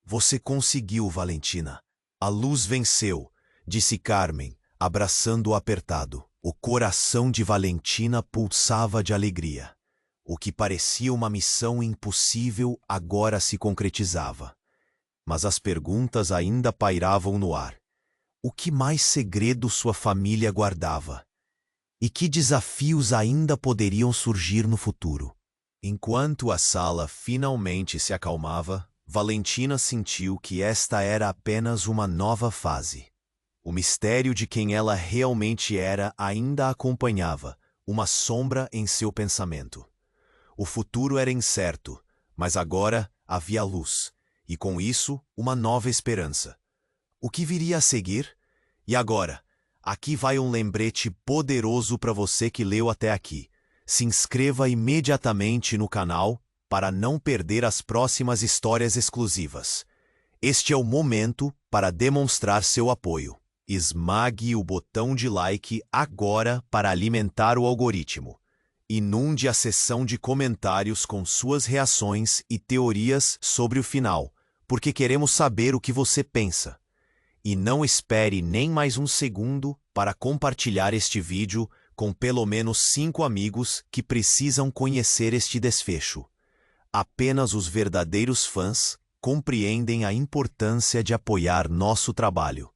A: Você conseguiu, Valentina. A luz venceu, disse Carmen, abraçando-o apertado. O coração de Valentina pulsava de alegria. O que parecia uma missão impossível agora se concretizava. Mas as perguntas ainda pairavam no ar. O que mais segredo sua família guardava? E que desafios ainda poderiam surgir no futuro? Enquanto a sala finalmente se acalmava, Valentina sentiu que esta era apenas uma nova fase. O mistério de quem ela realmente era ainda a acompanhava, uma sombra em seu pensamento. O futuro era incerto, mas agora havia luz, e com isso uma nova esperança. O que viria a seguir? E agora, aqui vai um lembrete poderoso para você que leu até aqui. Se inscreva imediatamente no canal para não perder as próximas histórias exclusivas. Este é o momento para demonstrar seu apoio. Esmague o botão de like agora para alimentar o algoritmo. Inunde a seção de comentários com suas reações e teorias sobre o final, porque queremos saber o que você pensa. E não espere nem mais um segundo para compartilhar este vídeo com pelo menos 5 amigos que precisam conhecer este desfecho. Apenas os verdadeiros fãs compreendem a importância de apoiar nosso trabalho.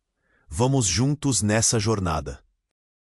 A: Vamos juntos nessa jornada.